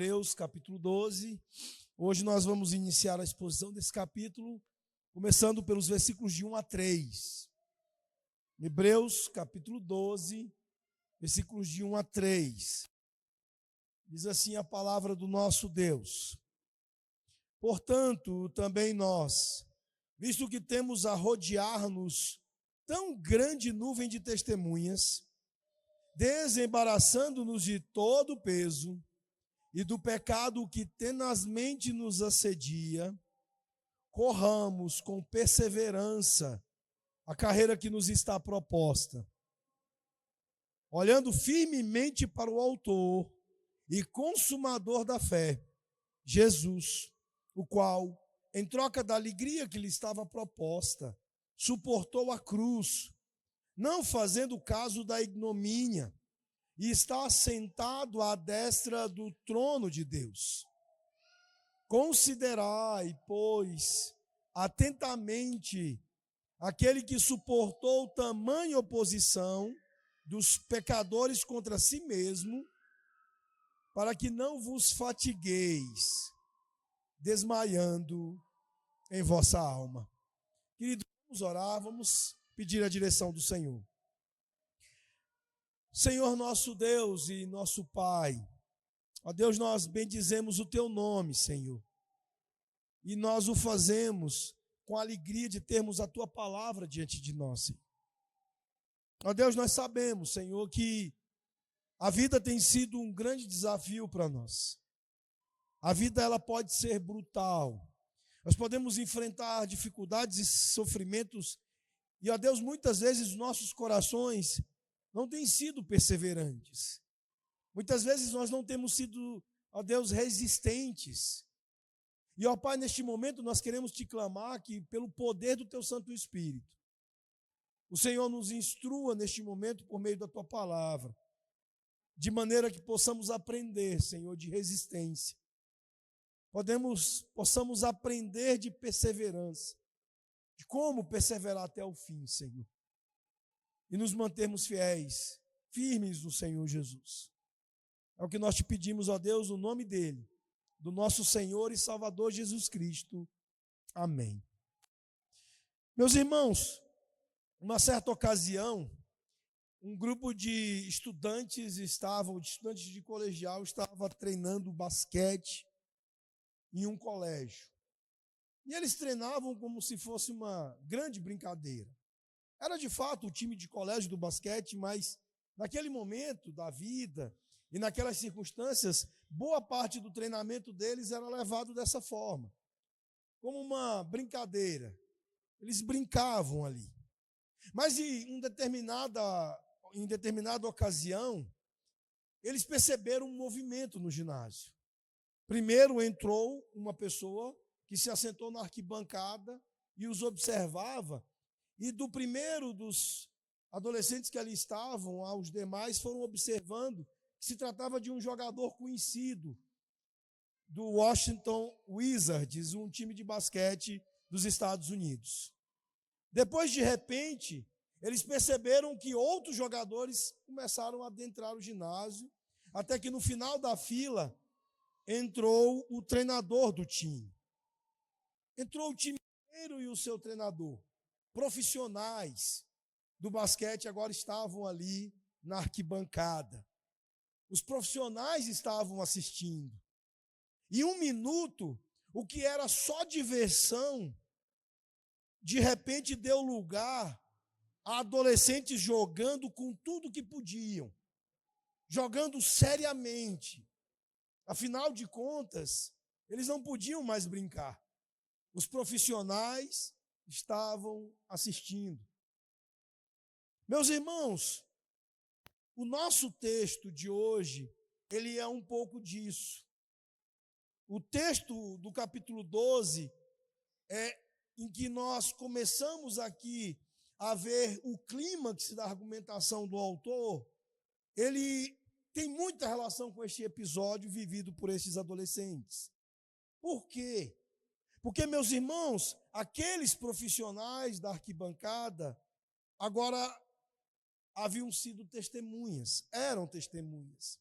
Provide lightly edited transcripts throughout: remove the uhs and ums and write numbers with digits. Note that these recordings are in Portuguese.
Hebreus, capítulo 12. Hoje nós vamos iniciar a exposição desse capítulo, começando pelos versículos de 1 a 3. Hebreus, capítulo 12, versículos de 1 a 3. Diz assim a palavra do nosso Deus: Portanto, também nós, visto que temos a rodear-nos tão grande nuvem de testemunhas, desembaraçando-nos de todo o peso e do pecado que tenazmente nos assedia, corramos com perseverança a carreira que nos está proposta, olhando firmemente para o autor e consumador da fé, Jesus, o qual, em troca da alegria que lhe estava proposta, suportou a cruz, não fazendo caso da ignomínia, e está assentado à destra do trono de Deus. Considerai, pois, atentamente aquele que suportou tamanha oposição dos pecadores contra si mesmo, para que não vos fatigueis, desmaiando em vossa alma. Queridos, vamos orar, vamos pedir a direção do Senhor. Senhor nosso Deus e nosso Pai, ó Deus, nós bendizemos o Teu nome, Senhor, e nós o fazemos com a alegria de termos a Tua palavra diante de nós, Senhor. Ó Deus, nós sabemos, Senhor, que a vida tem sido um grande desafio para nós. A vida, ela pode ser brutal. Nós podemos enfrentar dificuldades e sofrimentos, e, ó Deus, muitas vezes os nossos corações não têm sido perseverantes. Muitas vezes nós não temos sido, ó Deus, resistentes. E, ó Pai, neste momento nós queremos te clamar que, pelo poder do Teu Santo Espírito, o Senhor nos instrua neste momento por meio da Tua palavra, de maneira que possamos aprender, Senhor, de resistência. Possamos aprender de perseverança, de como perseverar até o fim, Senhor. E nos mantermos fiéis, firmes no Senhor Jesus. É o que nós te pedimos, ó Deus, no nome dEle, do nosso Senhor e Salvador Jesus Cristo. Amém. Meus irmãos, numa certa ocasião, um grupo de estudantes de colegial, estava treinando basquete em um colégio. E eles treinavam como se fosse uma grande brincadeira. Era de fato o time de colégio do basquete, mas naquele momento da vida e naquelas circunstâncias, boa parte do treinamento deles era levado dessa forma, como uma brincadeira. Eles brincavam ali. Mas em determinada ocasião, eles perceberam um movimento no ginásio. Primeiro entrou uma pessoa que se assentou na arquibancada e os observava, e do primeiro dos adolescentes que ali estavam, aos demais foram observando que se tratava de um jogador conhecido do Washington Wizards, um time de basquete dos Estados Unidos. Depois, de repente, eles perceberam que outros jogadores começaram a adentrar o ginásio, até que no final da fila entrou o treinador do time. Entrou o time inteiro e o seu treinador. Profissionais do basquete agora estavam ali na arquibancada. Os profissionais estavam assistindo. Em um minuto, o que era só diversão, de repente deu lugar a adolescentes jogando com tudo que podiam, jogando seriamente. Afinal de contas, eles não podiam mais brincar. Os profissionais estavam assistindo. Meus irmãos, o nosso texto de hoje, ele é um pouco disso. O texto do capítulo 12 é em que nós começamos aqui a ver o clímax da argumentação do autor. Ele tem muita relação com este episódio vivido por esses adolescentes. Por quê? Porque, meus irmãos, aqueles profissionais da arquibancada agora haviam sido testemunhas, eram testemunhas.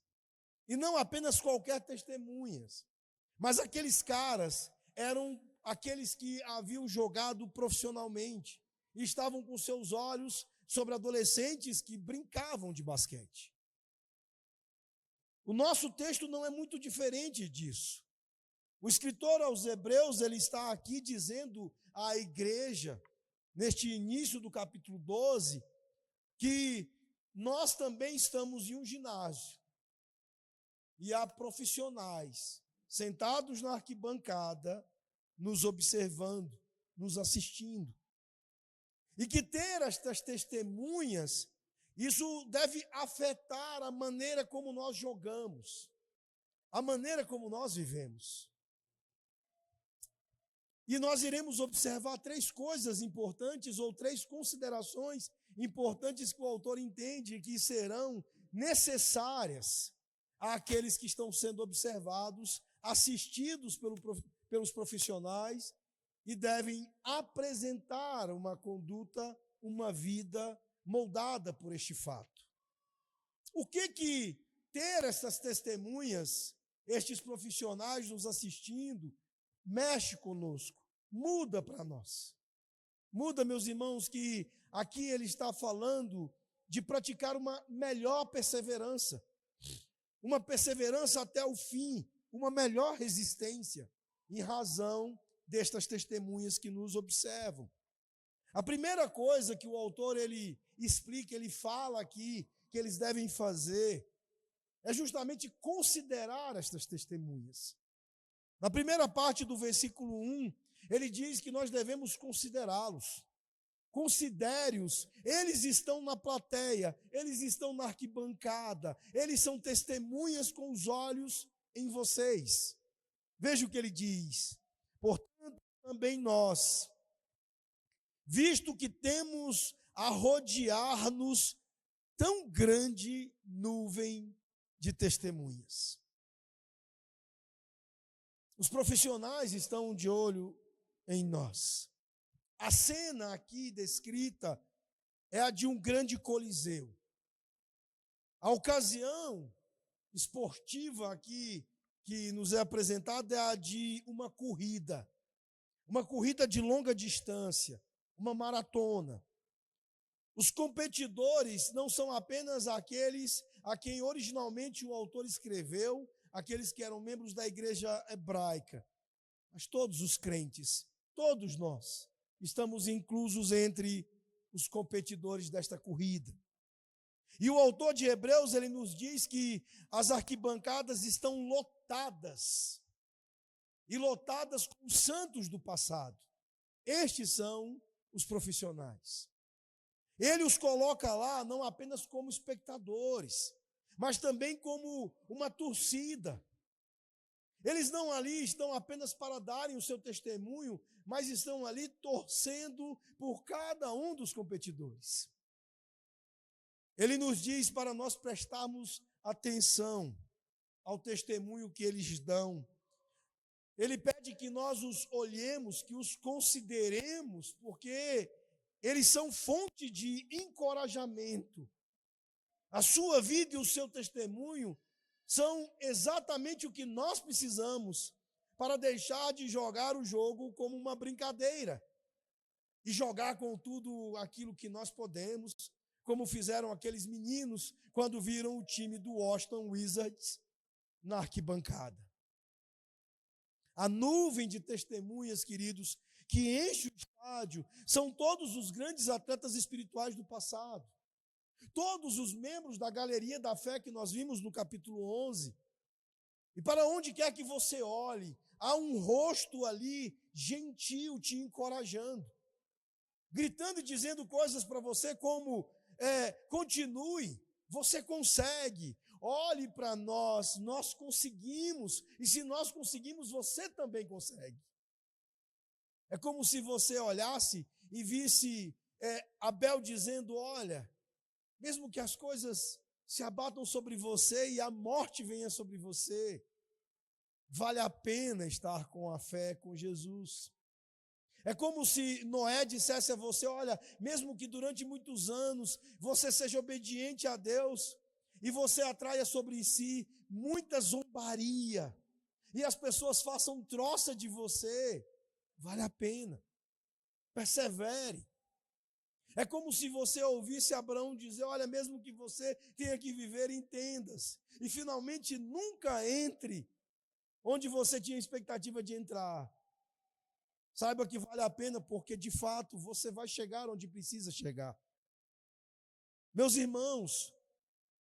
E não apenas qualquer testemunhas, mas aqueles caras eram aqueles que haviam jogado profissionalmente e estavam com seus olhos sobre adolescentes que brincavam de basquete. O nosso texto não é muito diferente disso. O escritor aos Hebreus, ele está aqui dizendo à igreja, neste início do capítulo 12, que nós também estamos em um ginásio. E há profissionais sentados na arquibancada, nos observando, nos assistindo. E que ter estas testemunhas, isso deve afetar a maneira como nós jogamos, a maneira como nós vivemos. E nós iremos observar três coisas importantes, ou três considerações importantes que o autor entende que serão necessárias àqueles que estão sendo observados, assistidos pelos profissionais e devem apresentar uma conduta, uma vida moldada por este fato. O que ter essas testemunhas, estes profissionais nos assistindo, mexe conosco, muda para nós. Muda, meus irmãos, que aqui ele está falando de praticar uma melhor perseverança. Uma perseverança até o fim, uma melhor resistência, em razão destas testemunhas que nos observam. A primeira coisa que o autor ele explica, ele fala aqui, que eles devem fazer, é justamente considerar estas testemunhas. Na primeira parte do versículo 1, ele diz que nós devemos considerá-los. Considere-os, eles estão na plateia, eles estão na arquibancada, eles são testemunhas com os olhos em vocês. Veja o que ele diz: portanto, também nós, visto que temos a rodear-nos tão grande nuvem de testemunhas. Os profissionais estão de olho em nós. A cena aqui descrita é a de um grande coliseu. A ocasião esportiva aqui que nos é apresentada é a de uma corrida de longa distância, uma maratona. Os competidores não são apenas aqueles a quem originalmente o autor escreveu, aqueles que eram membros da igreja hebraica, mas todos os crentes, todos nós, estamos inclusos entre os competidores desta corrida. E o autor de Hebreus, ele nos diz que as arquibancadas estão lotadas, e lotadas com os santos do passado. Estes são os profissionais. Ele os coloca lá não apenas como espectadores, mas também como uma torcida. Eles não ali estão apenas para darem o seu testemunho, mas estão ali torcendo por cada um dos competidores. Ele nos diz para nós prestarmos atenção ao testemunho que eles dão. Ele pede que nós os olhemos, que os consideremos, porque eles são fonte de encorajamento. A sua vida e o seu testemunho são exatamente o que nós precisamos para deixar de jogar o jogo como uma brincadeira e jogar com tudo aquilo que nós podemos, como fizeram aqueles meninos quando viram o time do Washington Wizards na arquibancada. A nuvem de testemunhas, queridos, que enche o estádio, são todos os grandes atletas espirituais do passado. Todos os membros da galeria da fé que nós vimos no capítulo 11. E para onde quer que você olhe, há um rosto ali gentil te encorajando, gritando e dizendo coisas para você como, continue, você consegue, olhe para nós, nós conseguimos, e se nós conseguimos, você também consegue. É como se você olhasse e visse Abel dizendo, olha, mesmo que as coisas se abatam sobre você e a morte venha sobre você, vale a pena estar com a fé com Jesus. É como se Noé dissesse a você, olha, mesmo que durante muitos anos você seja obediente a Deus, e você atraia sobre si muita zombaria, e as pessoas façam troça de você, vale a pena. Persevere. É como se você ouvisse Abraão dizer: olha, mesmo que você tenha que viver em tendas, e finalmente nunca entre onde você tinha expectativa de entrar, saiba que vale a pena, porque de fato você vai chegar onde precisa chegar. Meus irmãos,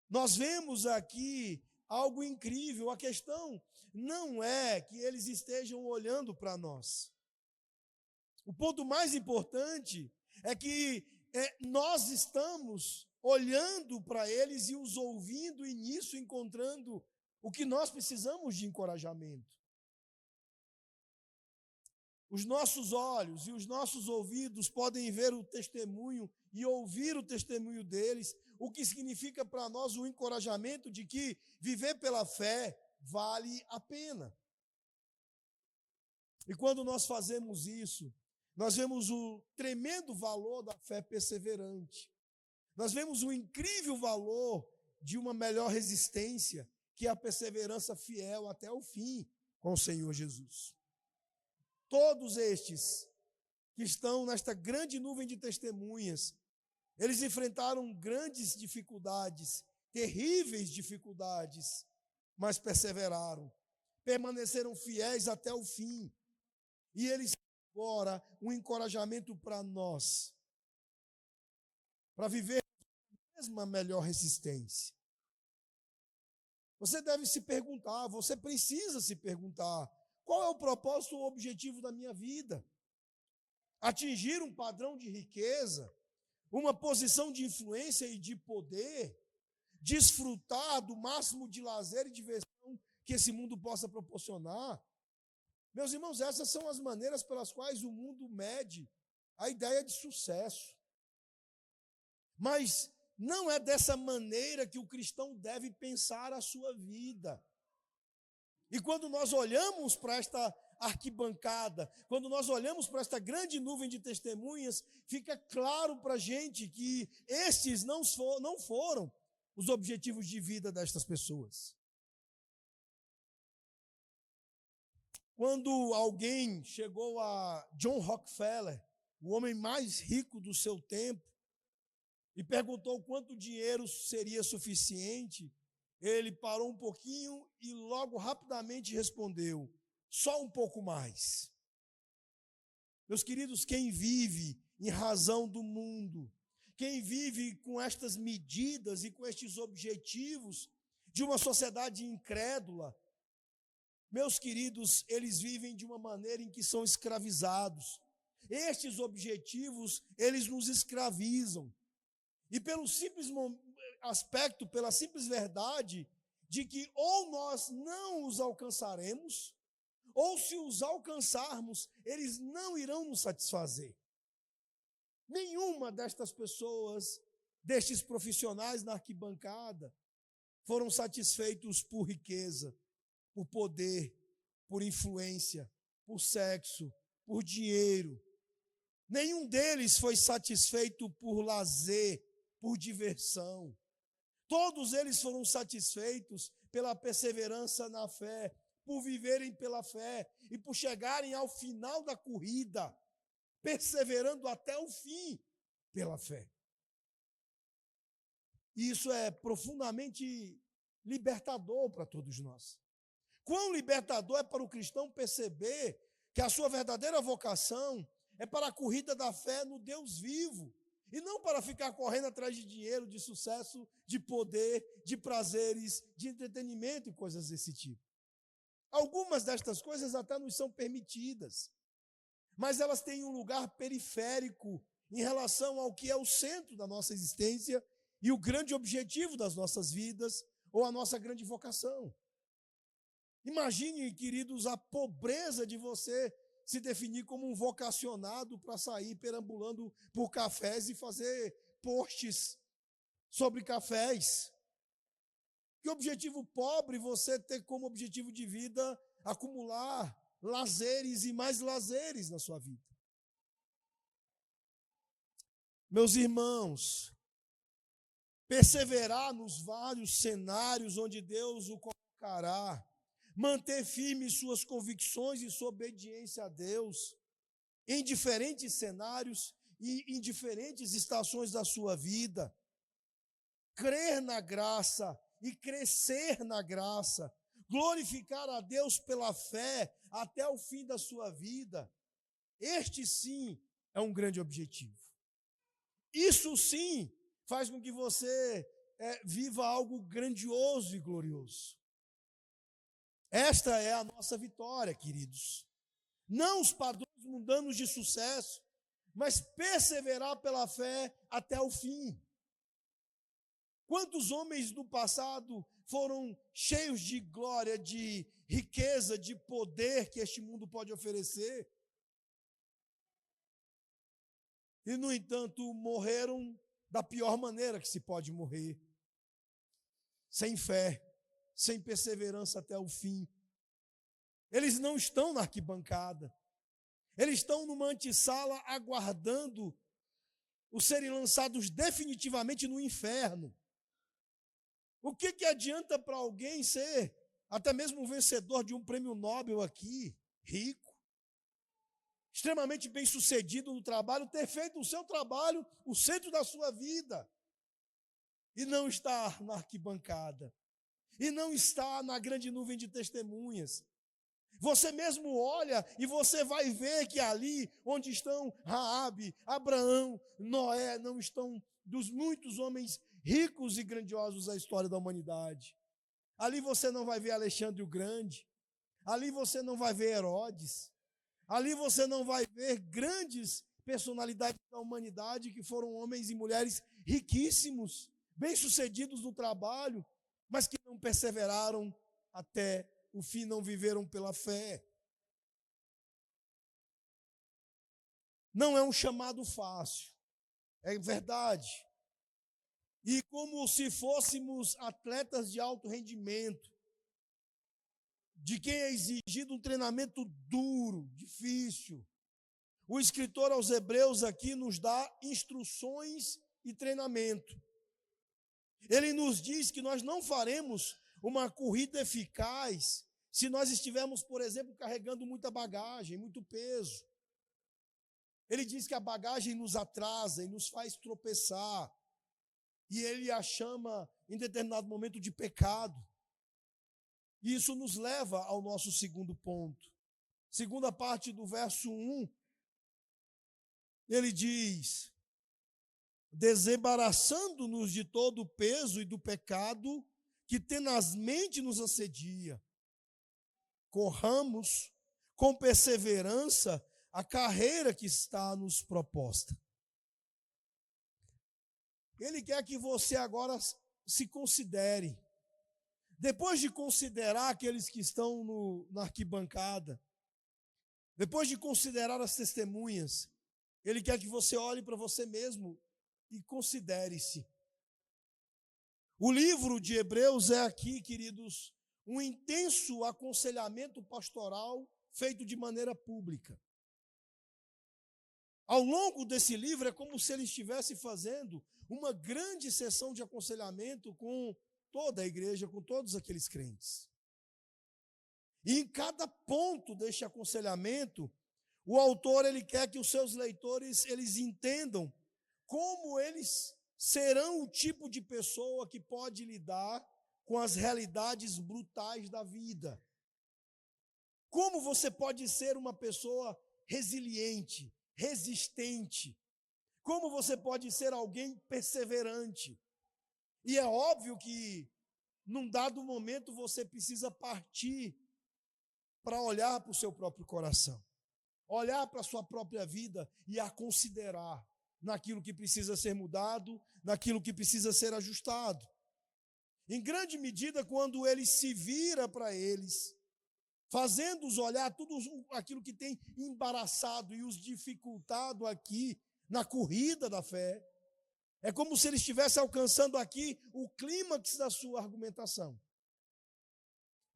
nós vemos aqui algo incrível. A questão não é que eles estejam olhando para nós. O ponto mais importante é que nós estamos olhando para eles e os ouvindo, e nisso encontrando o que nós precisamos de encorajamento. Os nossos olhos e os nossos ouvidos podem ver o testemunho e ouvir o testemunho deles, o que significa para nós o encorajamento de que viver pela fé vale a pena. E quando nós fazemos isso, nós vemos o tremendo valor da fé perseverante. Nós vemos o incrível valor de uma melhor resistência, que é a perseverança fiel até o fim com o Senhor Jesus. Todos estes que estão nesta grande nuvem de testemunhas, eles enfrentaram grandes dificuldades, terríveis dificuldades, mas perseveraram, permaneceram fiéis até o fim. E eles agora um encorajamento para nós, para viver a mesma melhor resistência. Você deve se perguntar, você precisa se perguntar: qual é o propósito ou objetivo da minha vida? Atingir um padrão de riqueza, uma posição de influência e de poder, desfrutar do máximo de lazer e diversão que esse mundo possa proporcionar? Meus irmãos, essas são as maneiras pelas quais o mundo mede a ideia de sucesso. Mas não é dessa maneira que o cristão deve pensar a sua vida. E quando nós olhamos para esta arquibancada, quando nós olhamos para esta grande nuvem de testemunhas, fica claro para a gente que estes não foram os objetivos de vida destas pessoas. Quando alguém chegou a John Rockefeller, o homem mais rico do seu tempo, e perguntou quanto dinheiro seria suficiente, ele parou um pouquinho e logo rapidamente respondeu: só um pouco mais. Meus queridos, quem vive em razão do mundo, quem vive com estas medidas e com estes objetivos de uma sociedade incrédula, meus queridos, eles vivem de uma maneira em que são escravizados. Estes objetivos, eles nos escravizam. E pelo simples aspecto, pela simples verdade de que ou nós não os alcançaremos, ou se os alcançarmos, eles não irão nos satisfazer. Nenhuma destas pessoas, destes profissionais na arquibancada, foram satisfeitos por riqueza, por poder, por influência, por sexo, por dinheiro. Nenhum deles foi satisfeito por lazer, por diversão. Todos eles foram satisfeitos pela perseverança na fé, por viverem pela fé e por chegarem ao final da corrida, perseverando até o fim pela fé. E isso é profundamente libertador para todos nós. Quão libertador é para o cristão perceber que a sua verdadeira vocação é para a corrida da fé no Deus vivo, e não para ficar correndo atrás de dinheiro, de sucesso, de poder, de prazeres, de entretenimento e coisas desse tipo. Algumas destas coisas até nos são permitidas, mas elas têm um lugar periférico em relação ao que é o centro da nossa existência e o grande objetivo das nossas vidas, ou a nossa grande vocação. Imagine, queridos, a pobreza de você se definir como um vocacionado para sair perambulando por cafés e fazer posts sobre cafés. Que objetivo pobre você ter como objetivo de vida acumular lazeres e mais lazeres na sua vida. Meus irmãos, perseverar nos vários cenários onde Deus o colocará, manter firmes suas convicções e sua obediência a Deus, em diferentes cenários e em diferentes estações da sua vida, crer na graça e crescer na graça, glorificar a Deus pela fé até o fim da sua vida. Este sim é um grande objetivo. Isso sim faz com que você viva algo grandioso e glorioso. Esta é a nossa vitória, queridos. Não os padrões mundanos de sucesso, mas perseverar pela fé até o fim. Quantos homens do passado foram cheios de glória, de riqueza, de poder que este mundo pode oferecer? E, no entanto, morreram da pior maneira que se pode morrer. Sem fé, sem perseverança até o fim. Eles não estão na arquibancada. Eles estão numa antessala aguardando os serem lançados definitivamente no inferno. O que adianta para alguém ser até mesmo um vencedor de um prêmio Nobel aqui, rico, extremamente bem-sucedido no trabalho, ter feito o seu trabalho o centro da sua vida e não estar na arquibancada, e não estar na grande nuvem de testemunhas? Você mesmo olha e você vai ver que ali onde estão Raabe, Abraão, Noé, não estão dos muitos homens ricos e grandiosos da história da humanidade. Ali você não vai ver Alexandre o Grande, ali você não vai ver Herodes, ali você não vai ver grandes personalidades da humanidade que foram homens e mulheres riquíssimos, bem-sucedidos no trabalho, mas que não perseveraram até o fim, não viveram pela fé. Não é um chamado fácil, é verdade. E como se fôssemos atletas de alto rendimento, de quem é exigido um treinamento duro, difícil, o escritor aos Hebreus aqui nos dá instruções e treinamento. Ele nos diz que nós não faremos uma corrida eficaz se nós estivermos, por exemplo, carregando muita bagagem, muito peso. Ele diz que a bagagem nos atrasa e nos faz tropeçar. E ele a chama, em determinado momento, de pecado. E isso nos leva ao nosso segundo ponto. Segunda parte do verso 1, ele diz: desembaraçando-nos de todo o peso e do pecado que tenazmente nos assedia, corramos com perseverança a carreira que está nos proposta. Ele quer que você agora se considere. Depois de considerar aqueles que estão na arquibancada, depois de considerar as testemunhas, ele quer que você olhe para você mesmo e considere-se. O livro de Hebreus é aqui, queridos, um intenso aconselhamento pastoral feito de maneira pública. Ao longo desse livro é como se ele estivesse fazendo uma grande sessão de aconselhamento com toda a igreja, com todos aqueles crentes. E em cada ponto deste aconselhamento, o autor ele quer que os seus leitores eles entendam como eles serão o tipo de pessoa que pode lidar com as realidades brutais da vida. Como você pode ser uma pessoa resiliente, resistente? Como você pode ser alguém perseverante? E é óbvio que, num dado momento, você precisa partir para olhar para o seu próprio coração, olhar para a sua própria vida e a considerar naquilo que precisa ser mudado, naquilo que precisa ser ajustado. Em grande medida, quando ele se vira para eles, fazendo-os olhar tudo aquilo que tem embaraçado e os dificultado aqui na corrida da fé, é como se ele estivesse alcançando aqui o clímax da sua argumentação.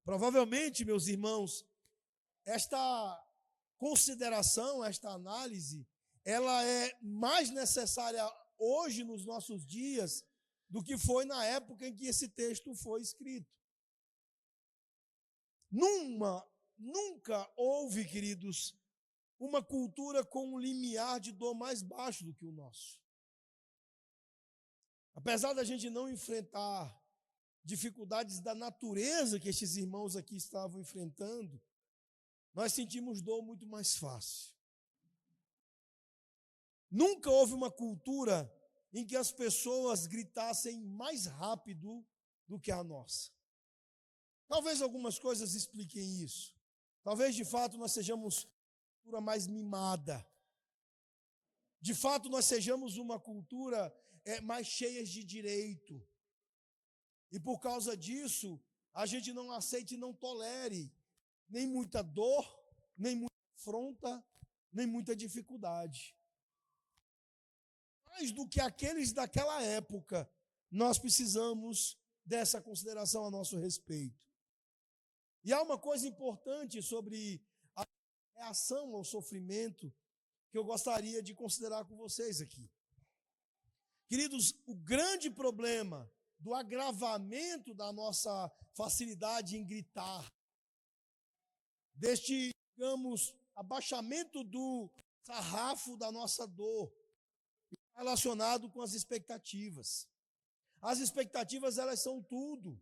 Provavelmente, meus irmãos, esta consideração, esta análise, ela é mais necessária hoje nos nossos dias do que foi na época em que esse texto foi escrito. Nunca houve, queridos, uma cultura com um limiar de dor mais baixo do que o nosso. Apesar da gente não enfrentar dificuldades da natureza que estes irmãos aqui estavam enfrentando, nós sentimos dor muito mais fácil. Nunca houve uma cultura em que as pessoas gritassem mais rápido do que a nossa. Talvez algumas coisas expliquem isso. Talvez, de fato, nós sejamos uma cultura mais mimada. De fato, nós sejamos uma cultura mais cheia de direito. E por causa disso, a gente não aceita e não tolere nem muita dor, nem muita afronta, nem muita dificuldade. Mais do que aqueles daquela época, nós precisamos dessa consideração a nosso respeito. E há uma coisa importante sobre a reação ao sofrimento que eu gostaria de considerar com vocês aqui. Queridos, o grande problema do agravamento da nossa facilidade em gritar, deste, digamos, abaixamento do sarrafo da nossa dor, relacionado com as expectativas. As expectativas, elas são tudo.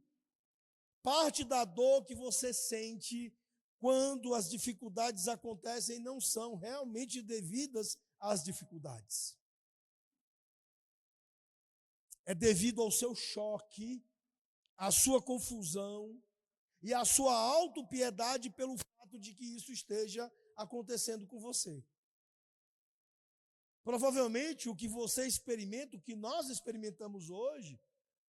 Parte da dor que você sente quando as dificuldades acontecem não são realmente devidas às dificuldades. É devido ao seu choque, à sua confusão e à sua autopiedade pelo fato de que isso esteja acontecendo com você. Provavelmente o que você experimenta, o que nós experimentamos hoje,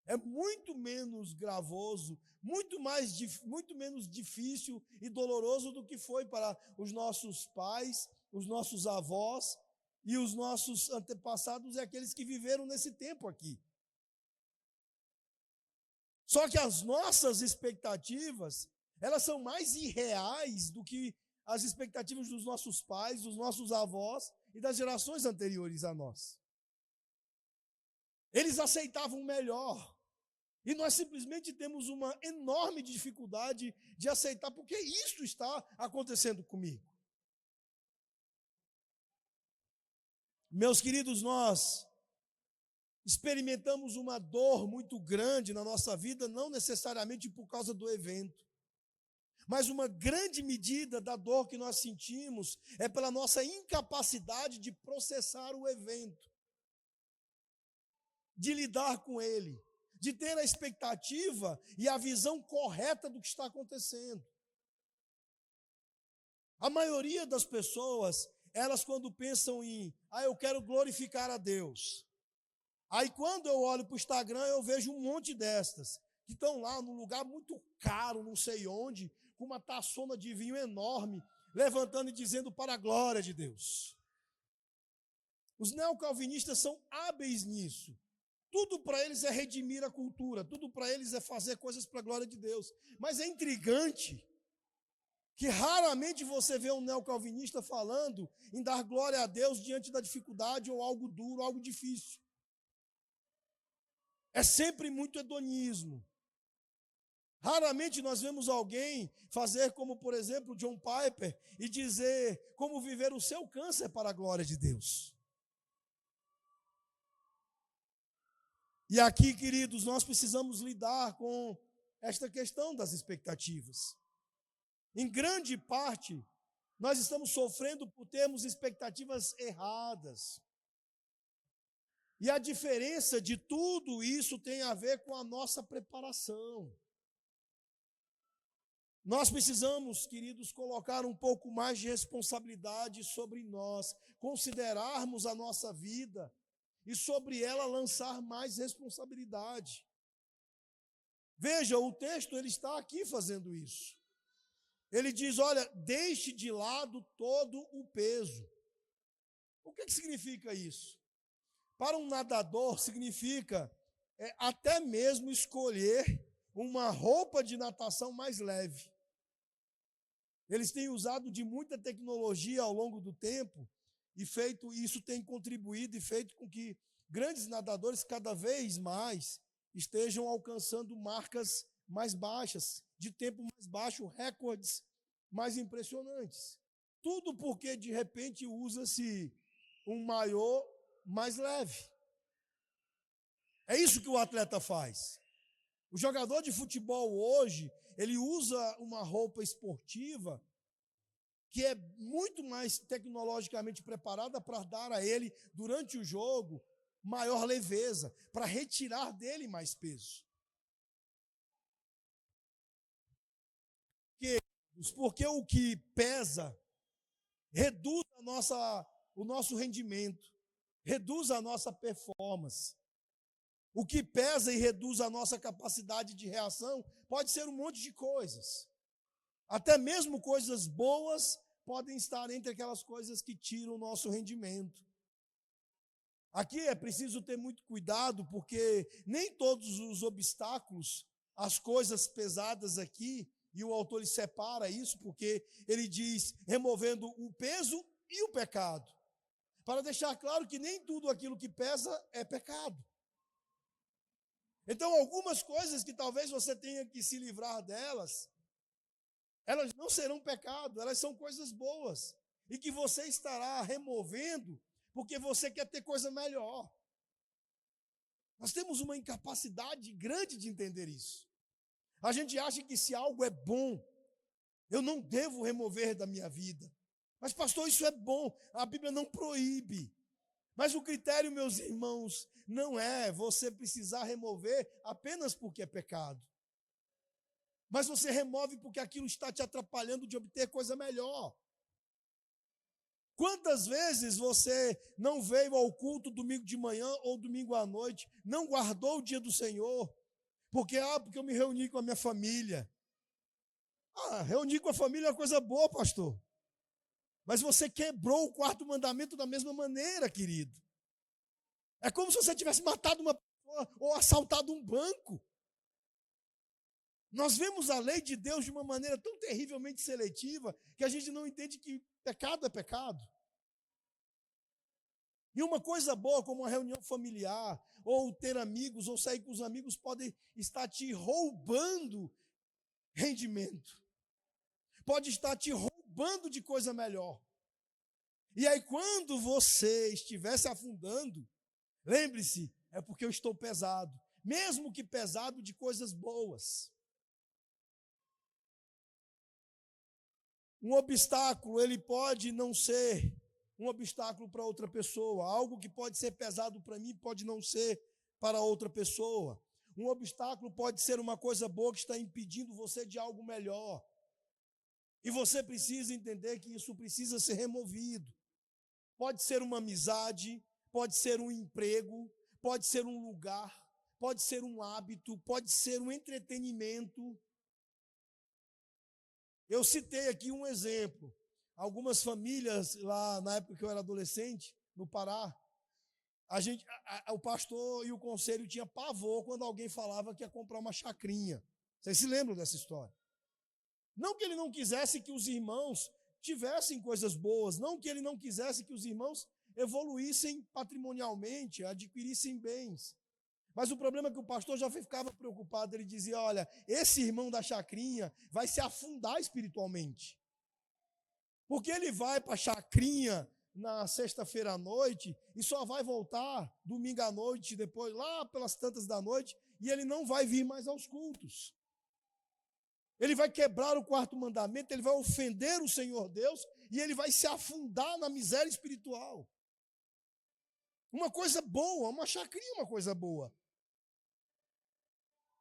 é muito menos gravoso, muito menos difícil e doloroso do que foi para os nossos pais, os nossos avós e os nossos antepassados e aqueles que viveram nesse tempo aqui. Só que as nossas expectativas, elas são mais irreais do que as expectativas dos nossos pais, dos nossos avós e das gerações anteriores a nós. Eles aceitavam melhor. E nós simplesmente temos uma enorme dificuldade de aceitar porque isso está acontecendo comigo. Meus queridos, nós experimentamos uma dor muito grande na nossa vida, não necessariamente por causa do evento, mas uma grande medida da dor que nós sentimos é pela nossa incapacidade de processar o evento, de lidar com ele, de ter a expectativa e a visão correta do que está acontecendo. A maioria das pessoas, elas quando pensam em, eu quero glorificar a Deus. Aí quando eu olho para o Instagram, eu vejo um monte destas, que estão lá num lugar muito caro, não sei onde, com uma taçona de vinho enorme, levantando e dizendo para a glória de Deus. Os neocalvinistas são hábeis nisso. Tudo para eles é redimir a cultura, tudo para eles é fazer coisas para a glória de Deus. Mas é intrigante que raramente você vê um neocalvinista falando em dar glória a Deus diante da dificuldade ou algo duro, algo difícil. É sempre muito hedonismo. Raramente nós vemos alguém fazer como, por exemplo, John Piper e dizer como viver o seu câncer para a glória de Deus. E aqui, queridos, nós precisamos lidar com esta questão das expectativas. Em grande parte, nós estamos sofrendo por termos expectativas erradas. E a diferença de tudo isso tem a ver com a nossa preparação. Nós precisamos, queridos, colocar um pouco mais de responsabilidade sobre nós, considerarmos a nossa vida e sobre ela lançar mais responsabilidade. Veja, o texto ele está aqui fazendo isso. Ele diz, olha, deixe de lado todo o peso. O que significa isso? Para um nadador significa até mesmo escolher uma roupa de natação mais leve. Eles têm usado de muita tecnologia ao longo do tempo e isso tem contribuído e feito com que grandes nadadores cada vez mais estejam alcançando marcas mais baixas, de tempo mais baixo, recordes mais impressionantes. Tudo porque, de repente, usa-se um maiô mais leve. É isso que o atleta faz. O jogador de futebol hoje, ele usa uma roupa esportiva que é muito mais tecnologicamente preparada para dar a ele, durante o jogo, maior leveza, para retirar dele mais peso. Porque o que pesa reduz o nosso rendimento, reduz a nossa performance. O que pesa e reduz a nossa capacidade de reação pode ser um monte de coisas. Até mesmo coisas boas podem estar entre aquelas coisas que tiram o nosso rendimento. Aqui é preciso ter muito cuidado, porque nem todos os obstáculos, as coisas pesadas aqui, e o autor ele separa isso, porque ele diz, removendo o peso e o pecado, para deixar claro que nem tudo aquilo que pesa é pecado. Então, algumas coisas que talvez você tenha que se livrar delas, elas não serão pecado, elas são coisas boas, e que você estará removendo, porque você quer ter coisa melhor. Nós temos uma incapacidade grande de entender isso. A gente acha que se algo é bom, eu não devo remover da minha vida. Mas, pastor, isso é bom, a Bíblia não proíbe. Mas o critério, meus irmãos, não é você precisar remover apenas porque é pecado. Mas você remove porque aquilo está te atrapalhando de obter coisa melhor. Quantas vezes você não veio ao culto domingo de manhã ou domingo à noite, não guardou o dia do Senhor, porque eu me reuni com a minha família. Reunir com a família é uma coisa boa, pastor. Mas você quebrou o quarto mandamento da mesma maneira, querido. É como se você tivesse matado uma pessoa ou assaltado um banco. Nós vemos a lei de Deus de uma maneira tão terrivelmente seletiva que a gente não entende que pecado é pecado. E uma coisa boa como uma reunião familiar, ou ter amigos, ou sair com os amigos, podem estar te roubando rendimento. Pode estar te roubando de coisa melhor. E aí quando você estiver se afundando, lembre-se, é porque eu estou pesado. Mesmo que pesado de coisas boas. Um obstáculo, ele pode não ser um obstáculo para outra pessoa. Algo que pode ser pesado para mim pode não ser para outra pessoa. Um obstáculo pode ser uma coisa boa que está impedindo você de algo melhor. E você precisa entender que isso precisa ser removido. Pode ser uma amizade, pode ser um emprego, pode ser um lugar, pode ser um hábito, pode ser um entretenimento. Eu citei aqui um exemplo. Algumas famílias, lá na época que eu era adolescente, no Pará, o pastor e o conselho tinham pavor quando alguém falava que ia comprar uma chacrinha. Vocês se lembram dessa história? Não que ele não quisesse que os irmãos tivessem coisas boas, não que ele não quisesse que os irmãos evoluíssem patrimonialmente, adquirissem bens. Mas o problema é que o pastor já ficava preocupado, ele dizia, olha, esse irmão da chacrinha vai se afundar espiritualmente. Porque ele vai para a chacrinha na sexta-feira à noite e só vai voltar domingo à noite, depois lá pelas tantas da noite, e ele não vai vir mais aos cultos. Ele vai quebrar o quarto mandamento, ele vai ofender o Senhor Deus e ele vai se afundar na miséria espiritual. Uma coisa boa, uma chacrinha é uma coisa boa.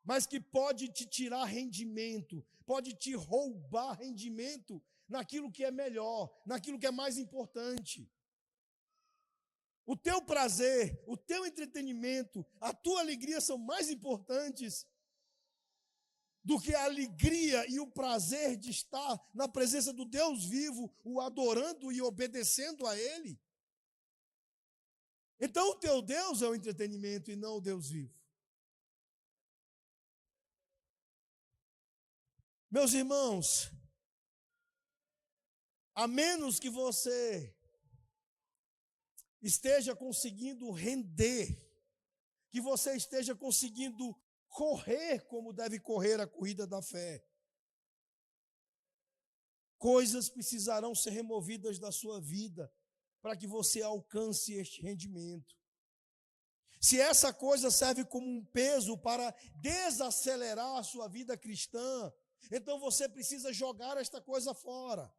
Mas que pode te tirar rendimento, pode te roubar rendimento naquilo que é melhor, naquilo que é mais importante. O teu prazer, o teu entretenimento, a tua alegria são mais importantes do que a alegria e o prazer de estar na presença do Deus vivo, o adorando e obedecendo a Ele. Então o teu Deus é o entretenimento e não o Deus vivo. Meus irmãos, a menos que você esteja conseguindo render que você esteja conseguindo correr como deve correr a corrida da fé. Coisas precisarão ser removidas da sua vida para que você alcance este rendimento. Se essa coisa serve como um peso para desacelerar a sua vida cristã, então você precisa jogar esta coisa fora.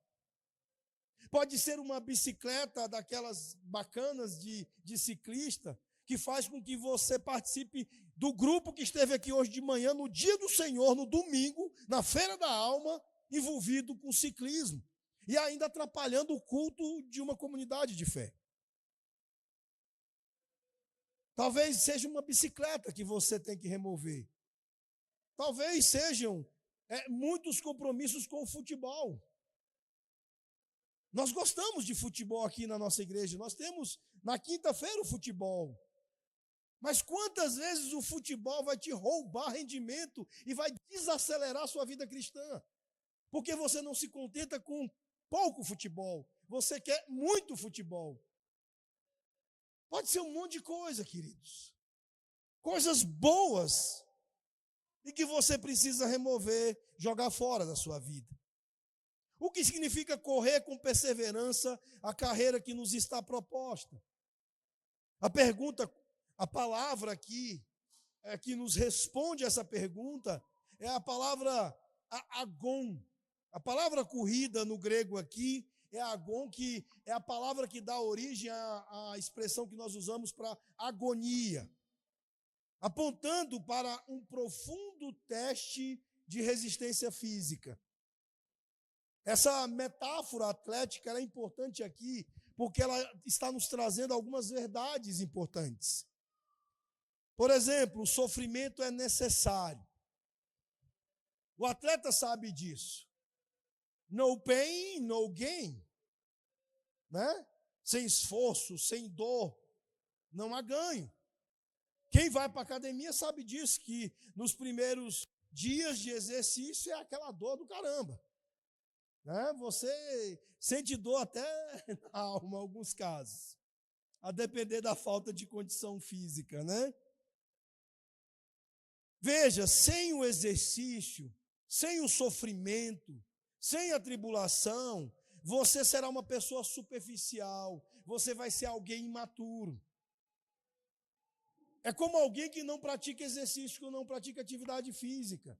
Pode ser uma bicicleta daquelas bacanas de ciclista, que faz com que você participe do grupo que esteve aqui hoje de manhã, no dia do Senhor, no domingo, na Feira da Alma, envolvido com ciclismo, e ainda atrapalhando o culto de uma comunidade de fé. Talvez seja uma bicicleta que você tem que remover. Talvez sejam muitos compromissos com o futebol. Nós gostamos de futebol aqui na nossa igreja. Nós temos na quinta-feira o futebol. Mas quantas vezes o futebol vai te roubar rendimento e vai desacelerar a sua vida cristã? Porque você não se contenta com pouco futebol. Você quer muito futebol. Pode ser um monte de coisa, queridos. Coisas boas e que você precisa remover, jogar fora da sua vida. O que significa correr com perseverança a carreira que nos está proposta? A palavra aqui que nos responde essa pergunta é a palavra agon. A palavra corrida no grego aqui é agon, que é a palavra que dá origem à expressão que nós usamos para agonia, apontando para um profundo teste de resistência física. Essa metáfora atlética é importante aqui, porque ela está nos trazendo algumas verdades importantes. Por exemplo, o sofrimento é necessário. O atleta sabe disso. No pain, no gain. Né? Sem esforço, sem dor, não há ganho. Quem vai para a academia sabe disso, que nos primeiros dias de exercício é aquela dor do caramba. Né? Você sente dor até na alma, em alguns casos, a depender da falta de condição física, né? Veja, sem o exercício, sem o sofrimento, sem a tribulação, você será uma pessoa superficial, você vai ser alguém imaturo. É como alguém que não pratica exercício, que não pratica atividade física.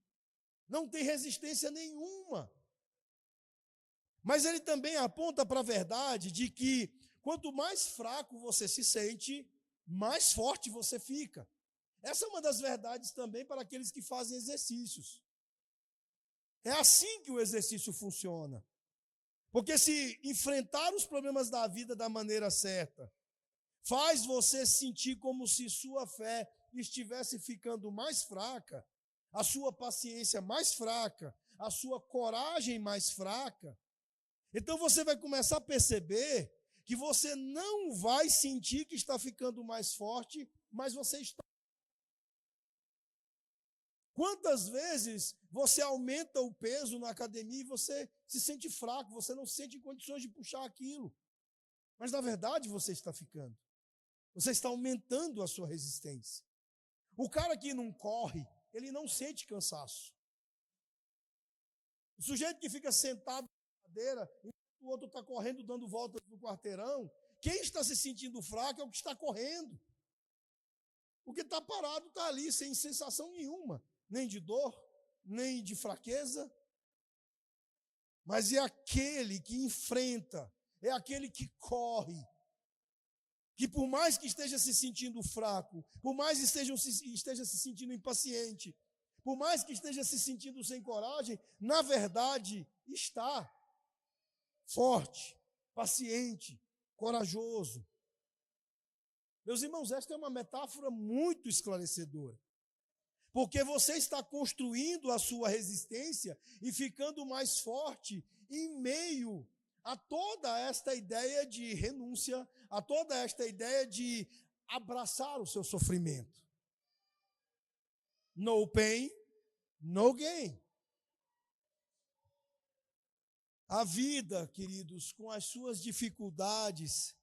Não tem resistência nenhuma. Mas ele também aponta para a verdade de que quanto mais fraco você se sente, mais forte você fica. Essa é uma das verdades também para aqueles que fazem exercícios. É assim que o exercício funciona. Porque se enfrentar os problemas da vida da maneira certa faz você sentir como se sua fé estivesse ficando mais fraca, a sua paciência mais fraca, a sua coragem mais fraca, então você vai começar a perceber que você não vai sentir que está ficando mais forte, mas você está. Quantas vezes você aumenta o peso na academia e você se sente fraco, você não se sente em condições de puxar aquilo. Mas na verdade você está ficando. Você está aumentando a sua resistência. O cara que não corre, ele não sente cansaço. O sujeito que fica sentado na cadeira, enquanto o outro está correndo, dando voltas no quarteirão, quem está se sentindo fraco é o que está correndo. O que está parado está ali, sem sensação nenhuma. Nem de dor, nem de fraqueza, mas é aquele que enfrenta, é aquele que corre, que por mais que esteja se sentindo fraco, por mais que esteja se sentindo impaciente, por mais que esteja se sentindo sem coragem, na verdade está forte, paciente, corajoso. Meus irmãos, esta é uma metáfora muito esclarecedora. Porque você está construindo a sua resistência e ficando mais forte em meio a toda esta ideia de renúncia, a toda esta ideia de abraçar o seu sofrimento. No pain, no gain. A vida, queridos, com as suas dificuldades,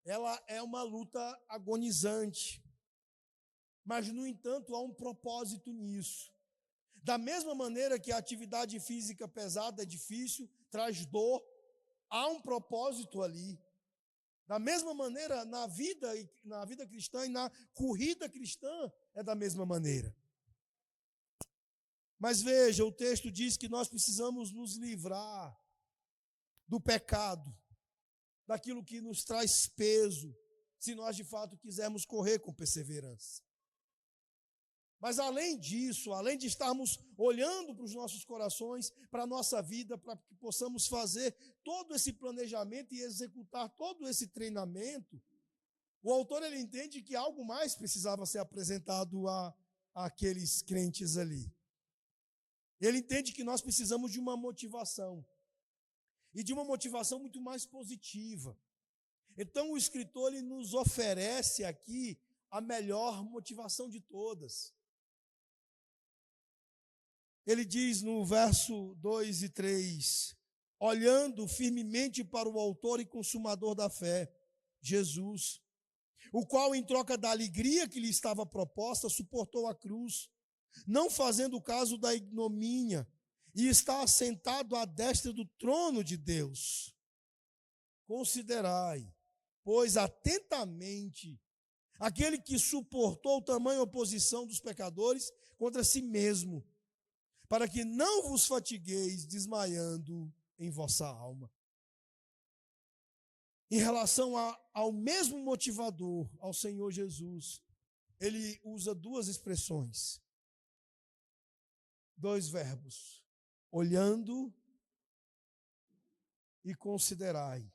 ela é uma luta agonizante. Mas, no entanto, há um propósito nisso. Da mesma maneira que a atividade física pesada é difícil, traz dor, há um propósito ali. Da mesma maneira, na vida cristã e na corrida cristã, é da mesma maneira. Mas veja, o texto diz que nós precisamos nos livrar do pecado, daquilo que nos traz peso, se nós de fato quisermos correr com perseverança. Mas além disso, além de estarmos olhando para os nossos corações, para a nossa vida, para que possamos fazer todo esse planejamento e executar todo esse treinamento, o autor ele entende que algo mais precisava ser apresentado àqueles crentes ali. Ele entende que nós precisamos de uma motivação, e de uma motivação muito mais positiva. Então o escritor ele nos oferece aqui a melhor motivação de todas. Ele diz no verso 2 e 3, olhando firmemente para o autor e consumador da fé, Jesus, o qual em troca da alegria que lhe estava proposta, suportou a cruz, não fazendo caso da ignomínia, e está assentado à destra do trono de Deus. Considerai, pois, atentamente aquele que suportou tamanha oposição dos pecadores contra si mesmo, para que não vos fatigueis desmaiando em vossa alma. Em relação ao mesmo motivador, ao Senhor Jesus, ele usa duas expressões, dois verbos, olhando e considerai.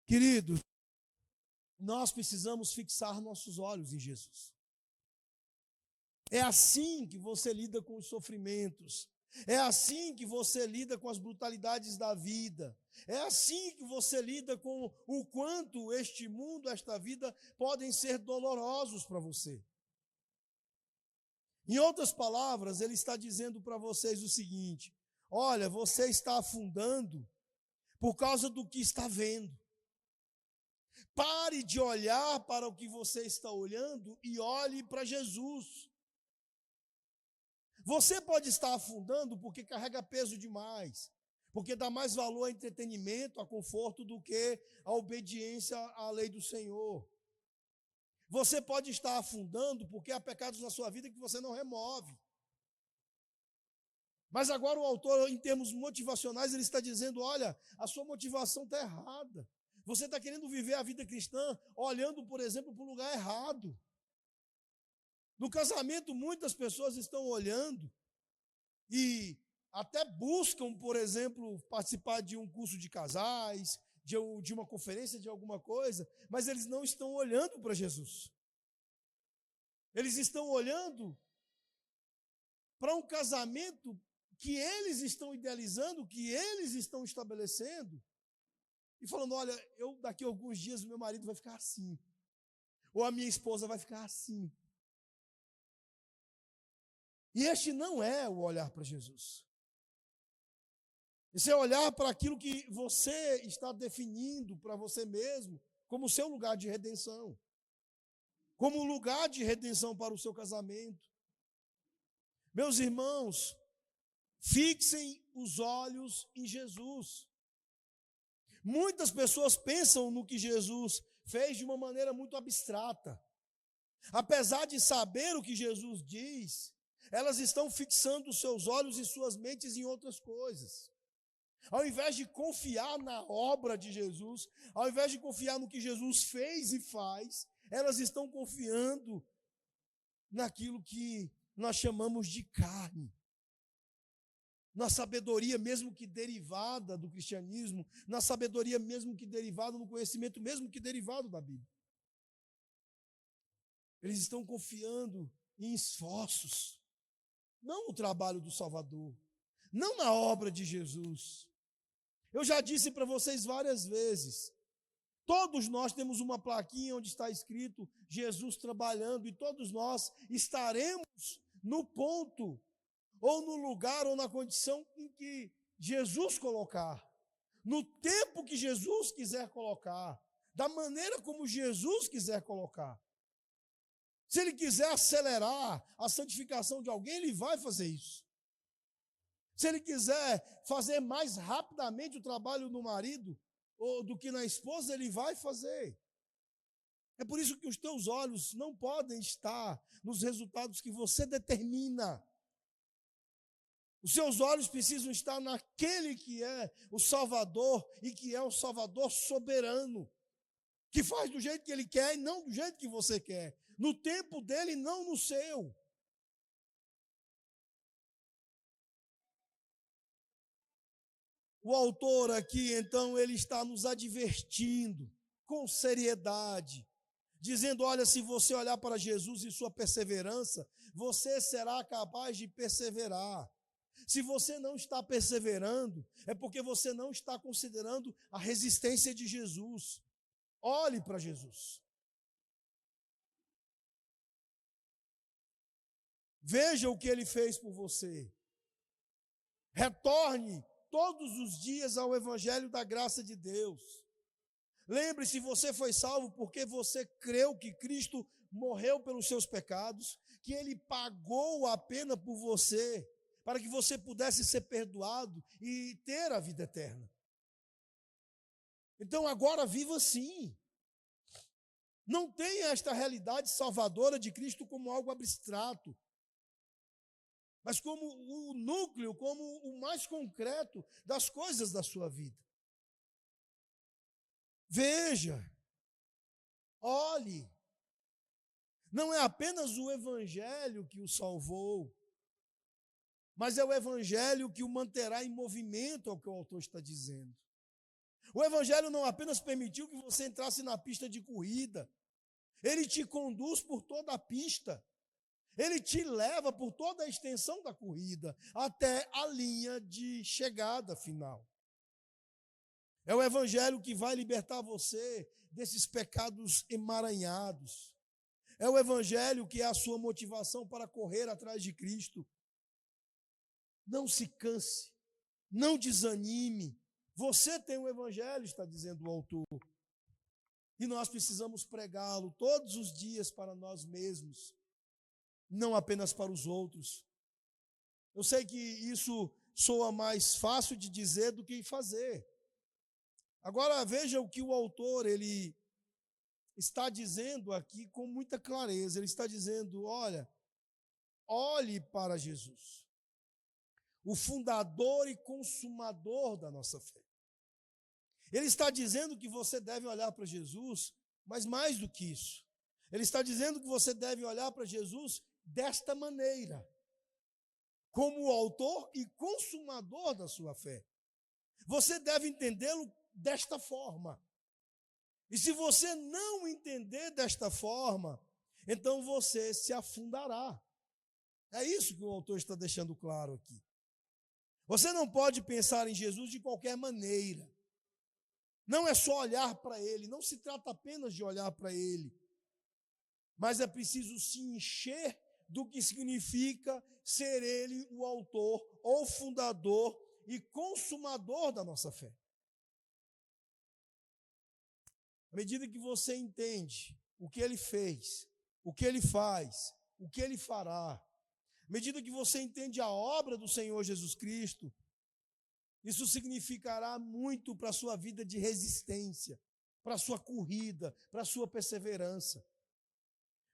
Queridos, nós precisamos fixar nossos olhos em Jesus. É assim que você lida com os sofrimentos. É assim que você lida com as brutalidades da vida. É assim que você lida com o quanto este mundo, esta vida, podem ser dolorosos para você. Em outras palavras, ele está dizendo para vocês o seguinte: olha, você está afundando por causa do que está vendo. Pare de olhar para o que você está olhando e olhe para Jesus. Você pode estar afundando porque carrega peso demais, porque dá mais valor ao entretenimento, a conforto, do que a obediência à lei do Senhor. Você pode estar afundando porque há pecados na sua vida que você não remove. Mas agora o autor, em termos motivacionais, ele está dizendo, olha, a sua motivação está errada. Você está querendo viver a vida cristã olhando, por exemplo, para o lugar errado. No casamento, muitas pessoas estão olhando e até buscam, por exemplo, participar de um curso de casais, de uma conferência, de alguma coisa, mas eles não estão olhando para Jesus. Eles estão olhando para um casamento que eles estão idealizando, que eles estão estabelecendo, e falando, olha, daqui a alguns dias o meu marido vai ficar assim, ou a minha esposa vai ficar assim. E este não é o olhar para Jesus. Esse é olhar para aquilo que você está definindo para você mesmo como seu lugar de redenção. Como lugar de redenção para o seu casamento. Meus irmãos, fixem os olhos em Jesus. Muitas pessoas pensam no que Jesus fez de uma maneira muito abstrata. Apesar de saber o que Jesus diz, elas estão fixando os seus olhos e suas mentes em outras coisas. Ao invés de confiar na obra de Jesus, ao invés de confiar no que Jesus fez e faz, elas estão confiando naquilo que nós chamamos de carne. Na sabedoria mesmo que derivada do cristianismo, na sabedoria mesmo que derivada, no conhecimento mesmo que derivado da Bíblia. Eles estão confiando em esforços, não no trabalho do Salvador, não na obra de Jesus. Eu já disse para vocês várias vezes, todos nós temos uma plaquinha onde está escrito Jesus trabalhando, e todos nós estaremos no ponto, ou no lugar, ou na condição em que Jesus colocar, no tempo que Jesus quiser colocar, da maneira como Jesus quiser colocar. Se ele quiser acelerar a santificação de alguém, ele vai fazer isso. Se ele quiser fazer mais rapidamente o trabalho no marido ou do que na esposa, ele vai fazer. É por isso que os teus olhos não podem estar nos resultados que você determina. Os seus olhos precisam estar naquele que é o Salvador e que é o Salvador soberano, que faz do jeito que ele quer e não do jeito que você quer, no tempo dele e não no seu. O autor aqui, então, ele está nos advertindo com seriedade, dizendo, olha, se você olhar para Jesus e sua perseverança, você será capaz de perseverar. Se você não está perseverando, é porque você não está considerando a resistência de Jesus. Olhe para Jesus. Veja o que ele fez por você. Retorne todos os dias ao Evangelho da graça de Deus. Lembre-se, você foi salvo porque você creu que Cristo morreu pelos seus pecados, que ele pagou a pena por você, para que você pudesse ser perdoado e ter a vida eterna. Então agora viva assim. Não tenha esta realidade salvadora de Cristo como algo abstrato, mas como o núcleo, como o mais concreto das coisas da sua vida. Veja, olhe, não é apenas o Evangelho que o salvou, mas é o Evangelho que o manterá em movimento, é o que o autor está dizendo. O Evangelho não apenas permitiu que você entrasse na pista de corrida, ele te conduz por toda a pista, ele te leva por toda a extensão da corrida, até a linha de chegada final. É o Evangelho que vai libertar você desses pecados emaranhados. É o Evangelho que é a sua motivação para correr atrás de Cristo. Não se canse, não desanime. Você tem o Evangelho, está dizendo o autor. E nós precisamos pregá-lo todos os dias para nós mesmos, não apenas para os outros. Eu sei que isso soa mais fácil de dizer do que fazer. Agora veja o que o autor ele está dizendo aqui com muita clareza. Ele está dizendo, olha, olhe para Jesus, o fundador e consumador da nossa fé. Ele está dizendo que você deve olhar para Jesus, mas mais do que isso. Ele está dizendo que você deve olhar para Jesus desta maneira, como o autor e consumador da sua fé. Você deve entendê-lo desta forma. E se você não entender desta forma, então você se afundará. É isso que o autor está deixando claro aqui. Você não pode pensar em Jesus de qualquer maneira. Não é só olhar para ele, não se trata apenas de olhar para ele, mas é preciso se encher do que significa ser ele o autor, ou fundador e consumador da nossa fé. À medida que você entende o que ele fez, o que ele faz, o que ele fará, à medida que você entende a obra do Senhor Jesus Cristo, isso significará muito para a sua vida de resistência, para a sua corrida, para a sua perseverança.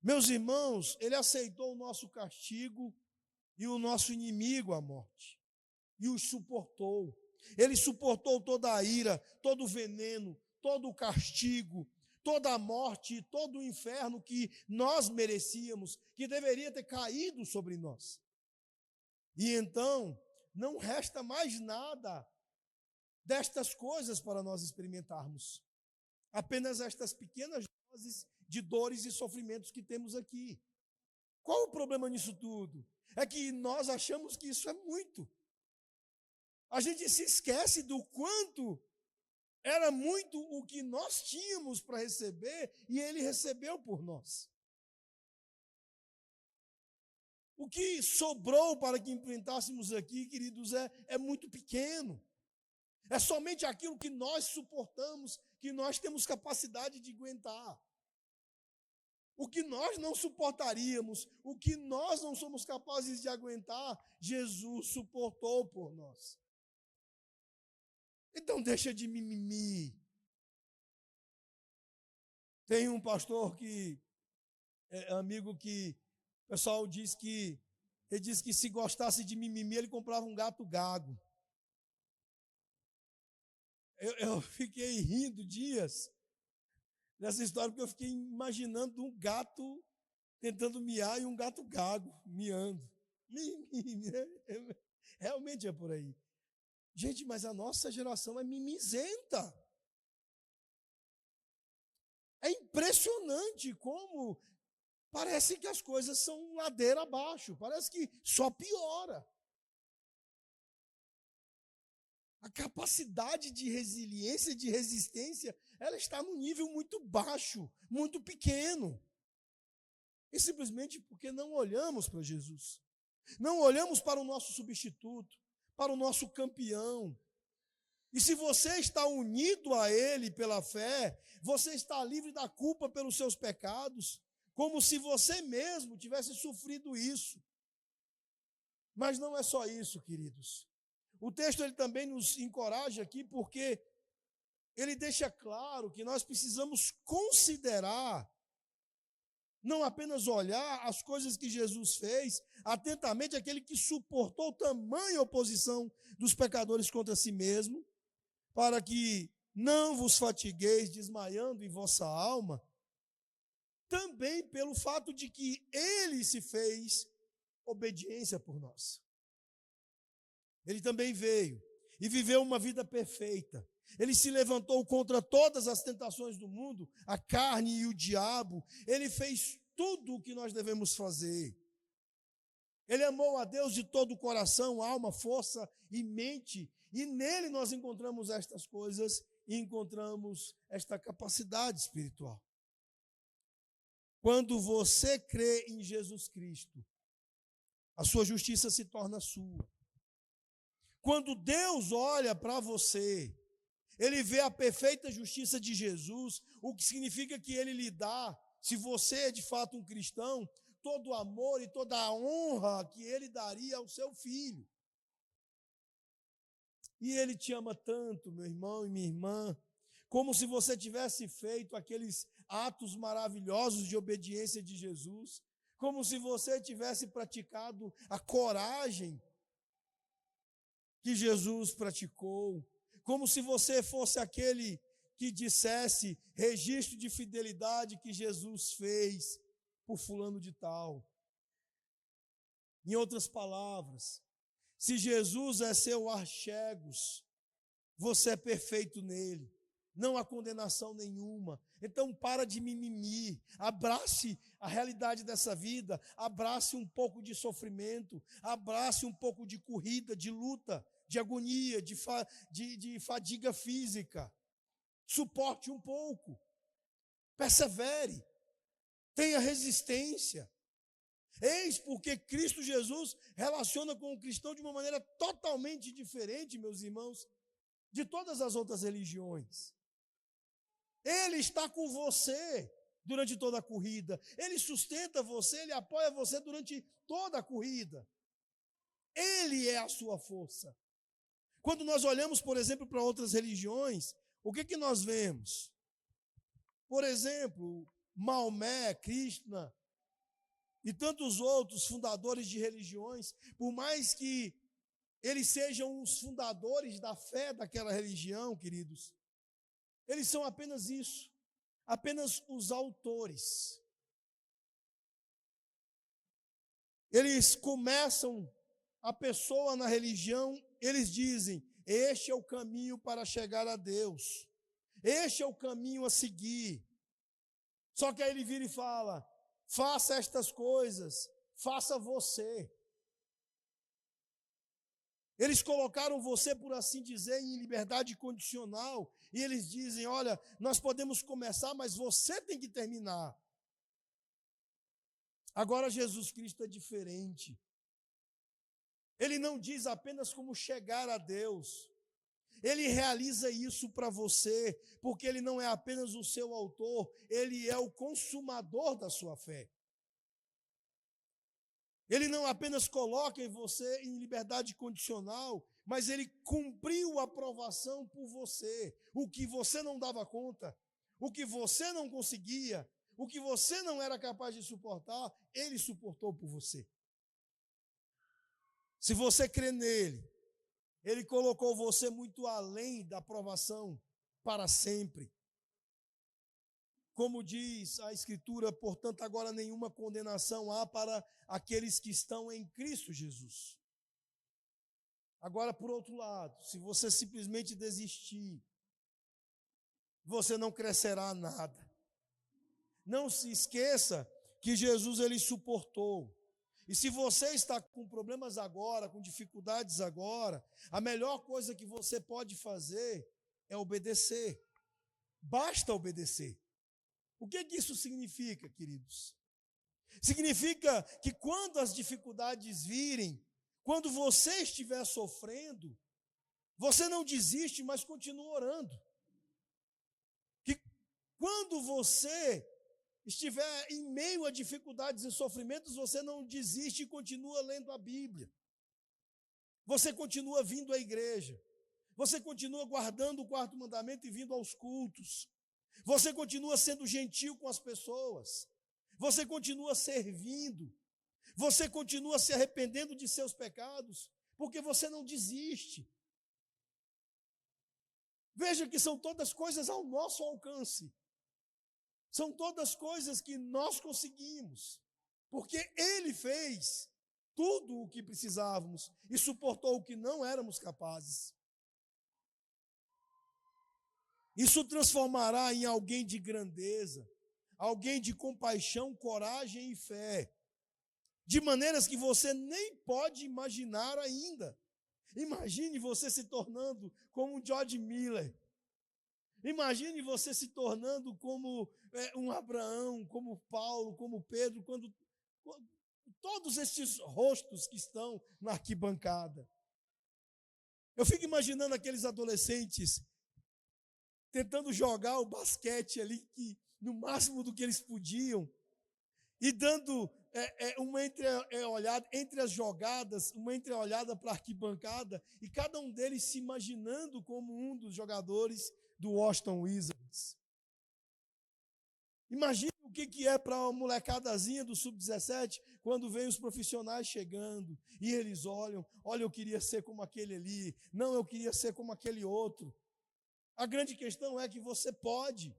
Meus irmãos, ele aceitou o nosso castigo e o nosso inimigo, a morte, e os suportou. Ele suportou toda a ira, todo o veneno, todo o castigo, toda a morte e todo o inferno que nós merecíamos, que deveria ter caído sobre nós. E então, não resta mais nada destas coisas para nós experimentarmos. Apenas estas pequenas doses de dores e sofrimentos que temos aqui. Qual o problema nisso tudo? É que nós achamos que isso é muito. A gente se esquece do quanto era muito o que nós tínhamos para receber e ele recebeu por nós. O que sobrou para que enfrentássemos aqui, queridos, é muito pequeno. É somente aquilo que nós suportamos que nós temos capacidade de aguentar. O que nós não suportaríamos, o que nós não somos capazes de aguentar, Jesus suportou por nós. Então deixa de mimimi. Tem um pastor que é amigo que o pessoal diz que ele disse que se gostasse de mimimi, ele comprava um gato gago. Eu fiquei rindo dias nessa história, porque eu fiquei imaginando um gato tentando miar e um gato gago miando. Realmente é por aí. Gente, mas a nossa geração é mimizenta. É impressionante como parece que as coisas são ladeira abaixo, parece que só piora. A capacidade de resiliência, de resistência, ela está num nível muito baixo, muito pequeno. E simplesmente porque não olhamos para Jesus. Não olhamos para o nosso substituto, para o nosso campeão. E se você está unido a Ele pela fé, você está livre da culpa pelos seus pecados, como se você mesmo tivesse sofrido isso. Mas não é só isso, queridos. O texto ele também nos encoraja aqui porque ele deixa claro que nós precisamos considerar, não apenas olhar as coisas que Jesus fez, atentamente aquele que suportou tamanha oposição dos pecadores contra si mesmo, para que não vos fatigueis desmaiando em vossa alma, também pelo fato de que ele se fez obediência por nós. Ele também veio e viveu uma vida perfeita. Ele se levantou contra todas as tentações do mundo, a carne e o diabo. Ele fez tudo o que nós devemos fazer. Ele amou a Deus de todo o coração, alma, força e mente. E nele nós encontramos estas coisas e encontramos esta capacidade espiritual. Quando você crê em Jesus Cristo, a sua justiça se torna sua. Quando Deus olha para você, Ele vê a perfeita justiça de Jesus, o que significa que Ele lhe dá, se você é de fato um cristão, todo o amor e toda a honra que Ele daria ao seu filho. E Ele te ama tanto, meu irmão e minha irmã, como se você tivesse feito aqueles atos maravilhosos de obediência de Jesus, como se você tivesse praticado a coragem que Jesus praticou, como se você fosse aquele que dissesse registro de fidelidade que Jesus fez por fulano de tal. Em outras palavras, se Jesus é seu archegos, você é perfeito nele, não há condenação nenhuma. Então para de mimimi, abrace a realidade dessa vida, abrace um pouco de sofrimento, abrace um pouco de corrida, de luta, de agonia, de fadiga física. Suporte um pouco, persevere, tenha resistência. Eis porque Cristo Jesus relaciona com o cristão de uma maneira totalmente diferente, meus irmãos, de todas as outras religiões. Ele está com você durante toda a corrida, ele sustenta você, ele apoia você durante toda a corrida. Ele é a sua força. Quando nós olhamos, por exemplo, para outras religiões, o que nós vemos? Por exemplo, Maomé, Krishna e tantos outros fundadores de religiões, por mais que eles sejam os fundadores da fé daquela religião, queridos, eles são apenas isso, apenas os autores. Eles começam a pessoa na religião, eles dizem, este é o caminho para chegar a Deus, este é o caminho a seguir. Só que aí ele vira e fala, faça estas coisas, faça você. Eles colocaram você, por assim dizer, em liberdade condicional, e eles dizem, olha, nós podemos começar, mas você tem que terminar. Agora Jesus Cristo é diferente. Ele não diz apenas como chegar a Deus. Ele realiza isso para você, porque Ele não é apenas o seu autor, Ele é o consumador da sua fé. Ele não apenas coloca em você em liberdade condicional, mas Ele cumpriu a aprovação por você. O que você não dava conta, o que você não conseguia, o que você não era capaz de suportar, Ele suportou por você. Se você crê nele, Ele colocou você muito além da aprovação para sempre. Como diz a Escritura, portanto, agora nenhuma condenação há para aqueles que estão em Cristo Jesus. Agora, por outro lado, se você simplesmente desistir, você não crescerá nada. Não se esqueça que Jesus, Ele suportou. E se você está com problemas agora, com dificuldades agora, a melhor coisa que você pode fazer é obedecer. Basta obedecer. O que isso significa, queridos? Significa que quando as dificuldades virem, quando você estiver sofrendo, você não desiste, mas continua orando. Que quando você estiver em meio a dificuldades e sofrimentos, você não desiste e continua lendo a Bíblia. Você continua vindo à igreja. Você continua guardando o quarto mandamento e vindo aos cultos. Você continua sendo gentil com as pessoas. Você continua servindo. Você continua se arrependendo de seus pecados, porque você não desiste. Veja que são todas coisas ao nosso alcance. São todas coisas que nós conseguimos, porque Ele fez tudo o que precisávamos e suportou o que não éramos capazes. Isso transformará em alguém de grandeza, alguém de compaixão, coragem e fé, de maneiras que você nem pode imaginar ainda. Imagine você se tornando como um George Miller. Imagine você se tornando como um Abraão, como Paulo, como Pedro, quando todos esses rostos que estão na arquibancada. Eu fico imaginando aqueles adolescentes tentando jogar o basquete ali, que no máximo do que eles podiam, e dando uma entreolhada entre as jogadas, uma entreolhada para a arquibancada, e cada um deles se imaginando como um dos jogadores do Washington Wizards. Imagina o que é para uma molecadazinha do Sub-17, quando vem os profissionais chegando, e eles olham, eu queria ser como aquele ali, não, eu queria ser como aquele outro. A grande questão é que você pode.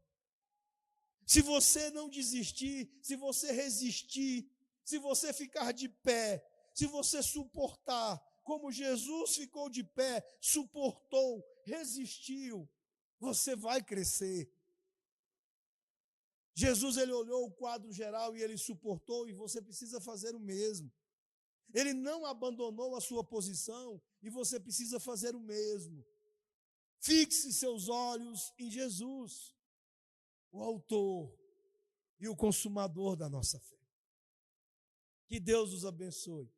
Se você não desistir, se você resistir, se você ficar de pé, se você suportar, como Jesus ficou de pé, suportou, resistiu, você vai crescer. Jesus, ele olhou o quadro geral e ele suportou, e você precisa fazer o mesmo. Ele não abandonou a sua posição e você precisa fazer o mesmo. Fixe seus olhos em Jesus, o autor e o consumador da nossa fé. Que Deus os abençoe.